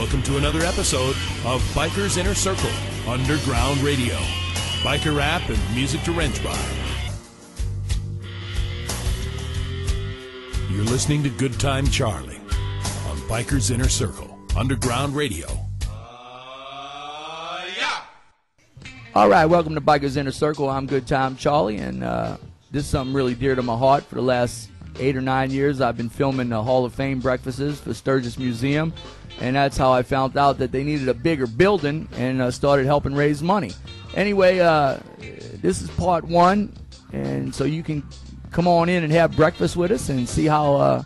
Welcome to another episode of Biker's Inner Circle, Underground Radio. Biker rap and music to wrench by. You're listening to Good Time Charlie on Biker's Inner Circle, Underground Radio. All right, welcome to Biker's Inner Circle. I'm Good Time Charlie, and this is something really dear to my heart. For the last 8 or 9 years, I've been filming the Hall of Fame breakfasts for Sturgis Museum, and that's how I found out that they needed a bigger building and started helping raise money. Anyway, this is part 1, and so you can come on in and have breakfast with us and see how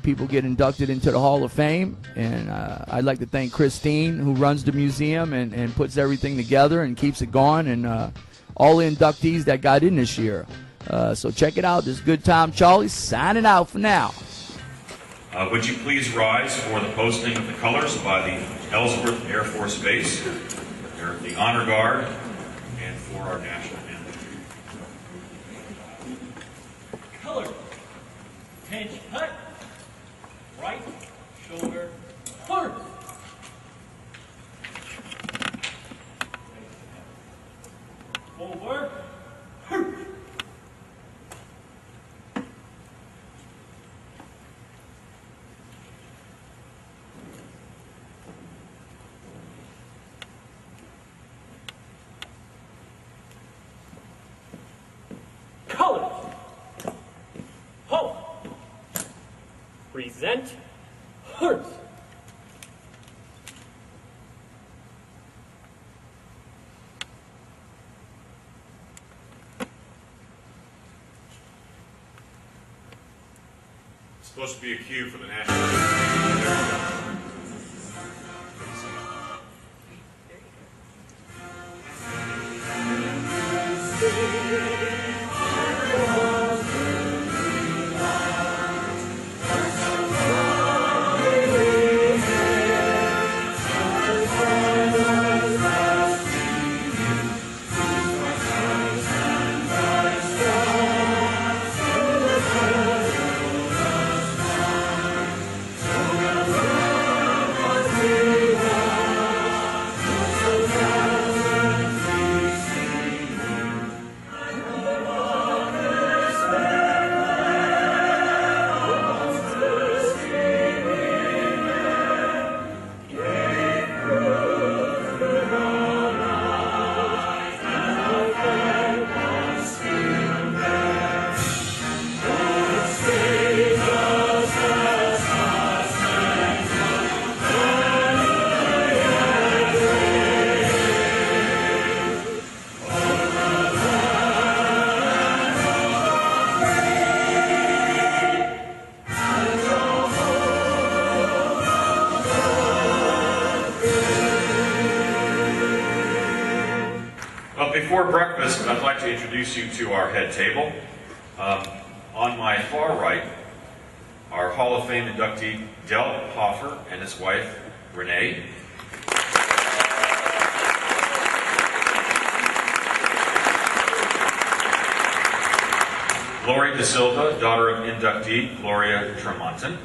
people get inducted into the Hall of Fame. And I'd like to thank Christine, who runs the museum and puts everything together and keeps it going, and all the inductees that got in this year. So check it out. This is Good Time Charlie signing out for now. Would you please rise for the posting of the colors by the Ellsworth Air Force Base, the Honor Guard, and for our national anthem. Color. Pinch cut. Right shoulder forward. Forward. Color. Halt. Present. Hurt. It's supposed to be a cue for the national anthem. Before breakfast, I'd like to introduce you to our head table. On my far right, our Hall of Fame inductee, Del Hoffer, and his wife, Renee. Lori De Silva, daughter of inductee, Gloria Tremonton.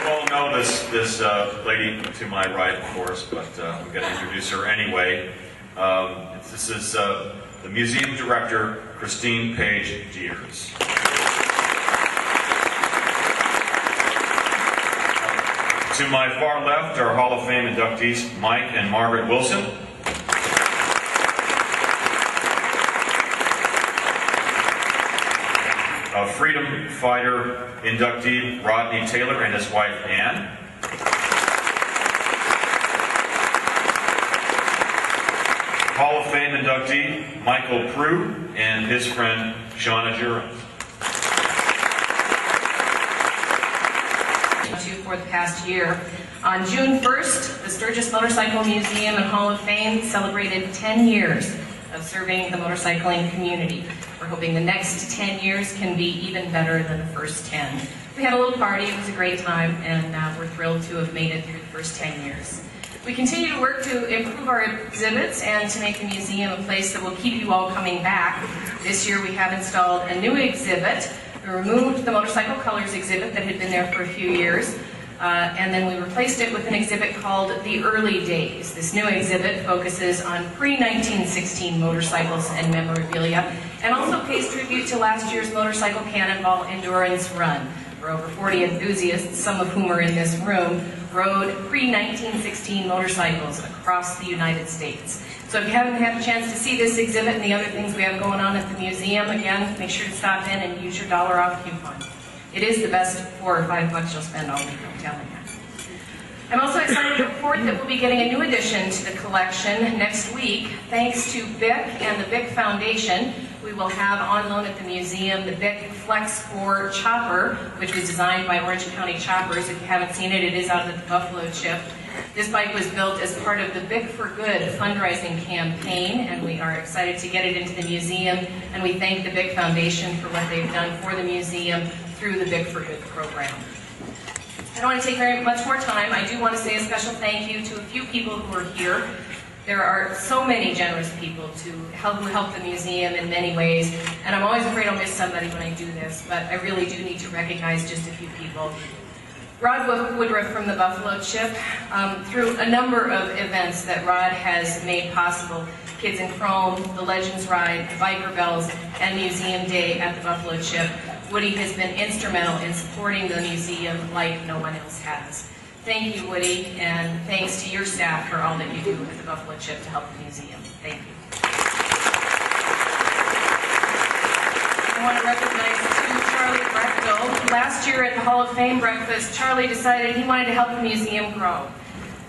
You all know this lady to my right, of course, but I'm going to introduce her anyway. This is the museum director, Christine Page Diers. To my far left are Hall of Fame inductees, Mike and Margaret Wilson. A freedom fighter inductee, Rodney Taylor, and his wife, Ann. Hall of Fame inductee, Michael Prue, and his friend, Shauna Jurin. For the past year. On June 1st, the Sturgis Motorcycle Museum and Hall of Fame celebrated 10 years of serving the motorcycling community. We're hoping the next 10 years can be even better than the first 10. We had a little party, it was a great time, and we're thrilled to have made it through the first 10 years. We continue to work to improve our exhibits and to make the museum a place that will keep you all coming back. This year we have installed a new exhibit We removed the motorcycle colors exhibit that had been there for a few years, and then we replaced it with an exhibit called The Early Days. This new exhibit focuses on pre-1916 motorcycles and memorabilia, and also pays tribute to last year's Motorcycle Cannonball Endurance Run, where over 40 enthusiasts, some of whom are in this room, rode pre-1916 motorcycles across the United States. So if you haven't had a chance to see this exhibit and the other things we have going on at the museum, again, make sure to stop in and use your $1 off coupon. It is the best $4 or $5 you'll spend all week, I'm telling you. I'm also excited to report that we'll be getting a new addition to the collection next week. Thanks to BIC and the BIC Foundation, we will have on loan at the museum the BIC Flex 4 chopper, which was designed by Orange County Choppers. If you haven't seen it, it is out of the Buffalo chip. This bike was built as part of the BIC for Good fundraising campaign, and we are excited to get it into the museum, and we thank the BIC Foundation for what they've done for the museum through the BIC for Good program. I don't want to take very much more time. I do want to say a special thank you to a few people who are here. There are so many generous people who help the museum in many ways, and I'm always afraid I'll miss somebody when I do this, but I really do need to recognize just a few people. Rod Woodruff from the Buffalo Chip, through a number of events that Rod has made possible, Kids in Chrome, the Legends Ride, the Biker Bells, and Museum Day at the Buffalo Chip, Woody has been instrumental in supporting the museum like no one else has. Thank you, Woody, and thanks to your staff for all that you do at the Buffalo Chip to help the museum. Thank you. I want to recognize Charlie Brechtel. Last year at the Hall of Fame breakfast, Charlie decided he wanted to help the museum grow.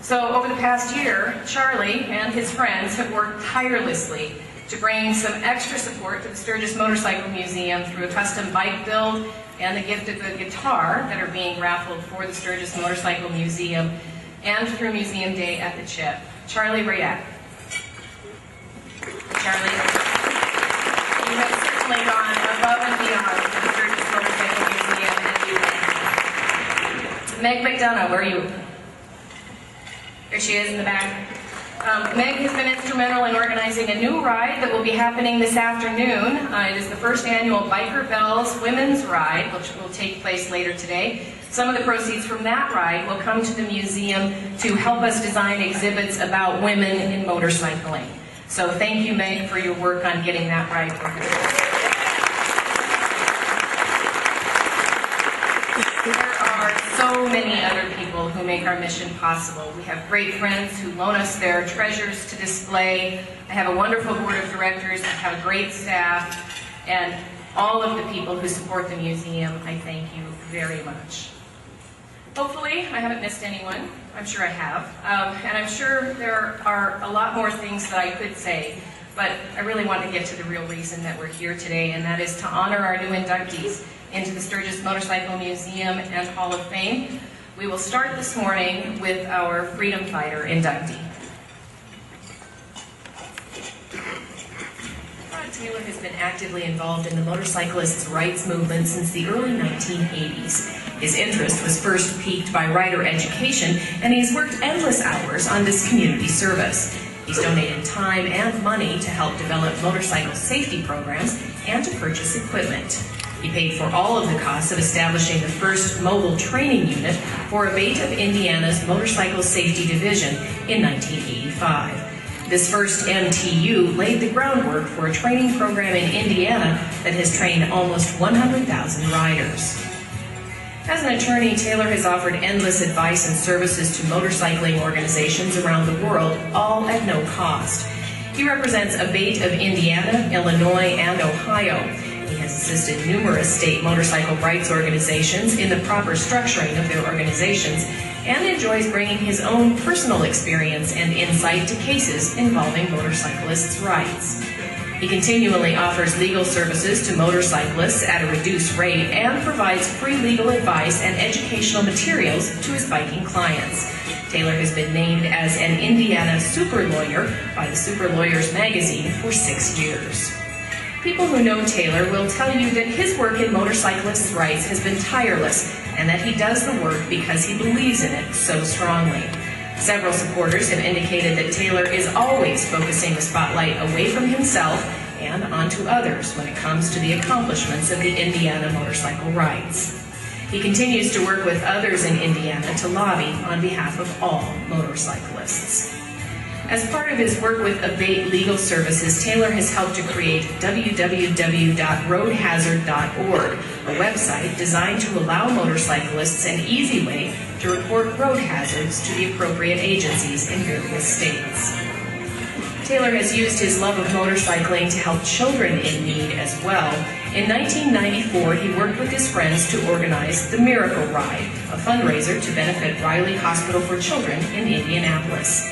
So over the past year, Charlie and his friends have worked tirelessly to bring some extra support to the Sturgis Motorcycle Museum through a custom bike build and the gift of a guitar that are being raffled for the Sturgis Motorcycle Museum and through Museum Day at the Chip. Charlie, where you at? Charlie, you have certainly gone above and beyond for the Sturgis Motorcycle Museum, and we thank you. Meg McDonough, where are you? There she is in the back. Meg has been instrumental in organizing a new ride that will be happening this afternoon. It is the first annual Biker Bells Women's Ride, which will take place later today. Some of the proceeds from that ride will come to the museum to help us design exhibits about women in motorcycling. So thank you, Meg, for your work on getting that ride organized. So many other people who make our mission possible. We have great friends who loan us their treasures to display. I have a wonderful board of directors. I have a great staff. And all of the people who support the museum, I thank you very much. Hopefully, I haven't missed anyone. I'm sure I have. And I'm sure there are a lot more things that I could say. But I really want to get to the real reason that we're here today, and that is to honor our new inductees into the Sturgis Motorcycle Museum and Hall of Fame. We will start this morning with our Freedom Fighter inductee. Rod Taylor has been actively involved in the motorcyclists' rights movement since the early 1980s. His interest was first piqued by rider education, and he's worked endless hours on this community service. He's donated time and money to help develop motorcycle safety programs and to purchase equipment. He paid for all of the costs of establishing the first mobile training unit for a bait of Indiana's Motorcycle Safety Division in 1985. This first MTU laid the groundwork for a training program in Indiana that has trained almost 100,000 riders. As an attorney, Taylor has offered endless advice and services to motorcycling organizations around the world, all at no cost. He represents a bait of Indiana, Illinois, and Ohio. He has assisted numerous state motorcycle rights organizations in the proper structuring of their organizations and enjoys bringing his own personal experience and insight to cases involving motorcyclists' rights. He continually offers legal services to motorcyclists at a reduced rate and provides free legal advice and educational materials to his biking clients. Taylor has been named as an Indiana Super Lawyer by the Super Lawyers magazine for 6 years. People who know Taylor will tell you that his work in motorcyclists' rights has been tireless and that he does the work because he believes in it so strongly. Several supporters have indicated that Taylor is always focusing the spotlight away from himself and onto others when it comes to the accomplishments of the Indiana motorcycle rights. He continues to work with others in Indiana to lobby on behalf of all motorcyclists. As part of his work with Abate Legal Services, Taylor has helped to create www.roadhazard.org, a website designed to allow motorcyclists an easy way to report road hazards to the appropriate agencies in various states. Taylor has used his love of motorcycling to help children in need as well. In 1994, he worked with his friends to organize the Miracle Ride, a fundraiser to benefit Riley Hospital for Children in Indianapolis.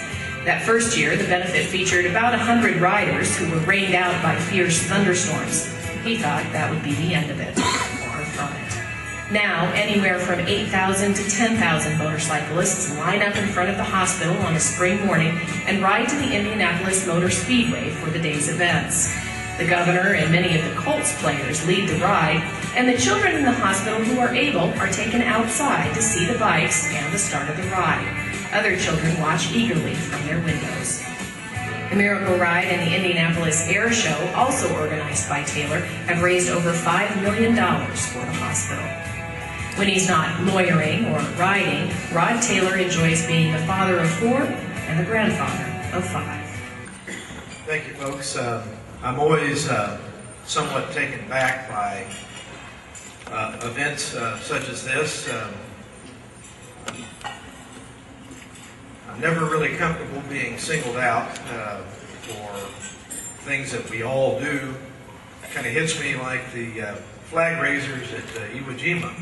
That first year, the benefit featured about 100 riders who were rained out by fierce thunderstorms. He thought that would be the end of it, far from it. Now, anywhere from 8,000 to 10,000 motorcyclists line up in front of the hospital on a spring morning and ride to the Indianapolis Motor Speedway for the day's events. The governor and many of the Colts players lead the ride, and the children in the hospital who are able are taken outside to see the bikes and the start of the ride. Other children watch eagerly from their windows. The Miracle Ride and the Indianapolis Air Show, also organized by Taylor, have raised over $5 million for the hospital. When he's not lawyering or riding, Rod Taylor enjoys being the father of 4 and the grandfather of 5. Thank you, folks. I'm always somewhat taken back by events such as this. I'm never really comfortable being singled out for things that we all do. It kind of hits me like the flag raisers at Iwo Jima.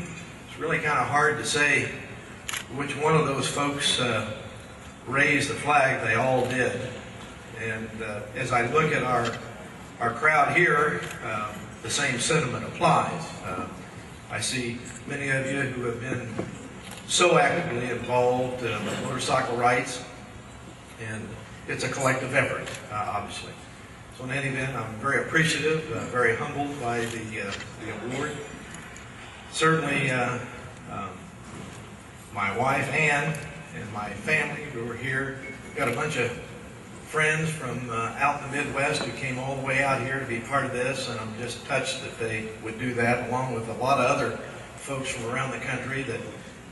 It's really kind of hard to say which one of those folks raised the flag. They all did. And as I look at our crowd here, the same sentiment applies. I see many of you who have been so actively involved with motorcycle rights, and it's a collective effort, obviously. So in any event, I'm very appreciative, very humbled by the award. Certainly, my wife Ann and my family who are here, got a bunch of friends from out in the Midwest who came all the way out here to be part of this, and I'm just touched that they would do that, along with a lot of other folks from around the country that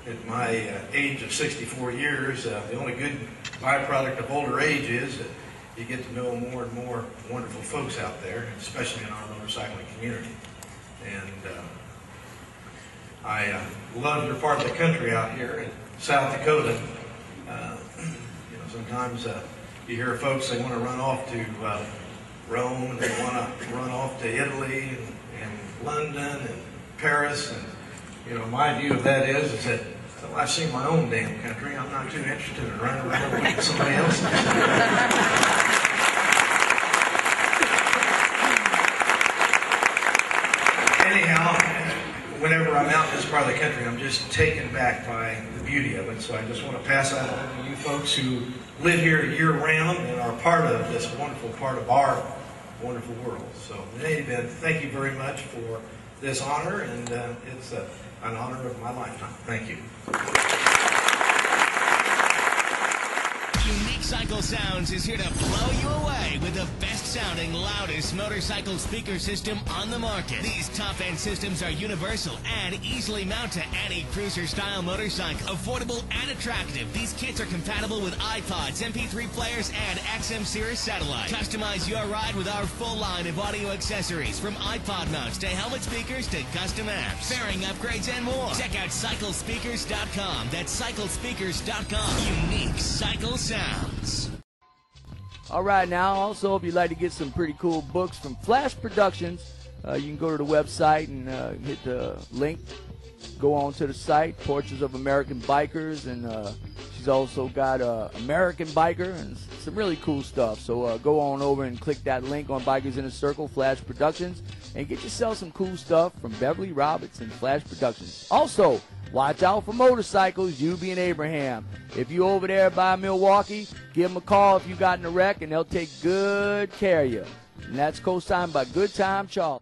at my age of 64 years, the only good byproduct of older age is that you get to know more and more wonderful folks out there, especially in our motorcycling community. And I love your part of the country out here in South Dakota. You know, sometimes you hear folks, they want to run off to Rome, and they want to run off to Italy and London and Paris, and you know, my view of that is that, well, I've seen my own damn country. I'm not too interested in running around with somebody else's. Anyhow, whenever I'm out in this part of the country, I'm just taken back by the beauty of it. So I just want to pass that on to you folks who live here year-round and are part of this wonderful part of our wonderful world. So in any event, thank you very much for this honor, and it's an honor of my lifetime. Thank you. Unique Cycle Sounds is here to blow you away with the best-sounding, loudest motorcycle speaker system on the market. These top-end systems are universal and easily mount to any cruiser-style motorcycle. Affordable and attractive, these kits are compatible with iPods, MP3 players, and XM Series satellite. Customize your ride with our full line of audio accessories, from iPod mounts to helmet speakers to custom amps, fairing upgrades, and more. Check out cyclespeakers.com. That's cyclespeakers.com. Unique Cycle Sounds. All right, now also if you'd like to get some pretty cool books from Flash Productions, you can go to the website and hit the link, go on to the site, Portraits of American Bikers, and she's also got American Biker and some really cool stuff. So go on over and click that link on Bikers in a Circle, Flash Productions, and get yourself some cool stuff from Beverly Roberts and Flash Productions. Also, watch out for motorcycles, Yubi and Abraham. If you over there by Milwaukee, give them a call if you got in a wreck, and they'll take good care of you. And that's co-signed by Good Time Charlie.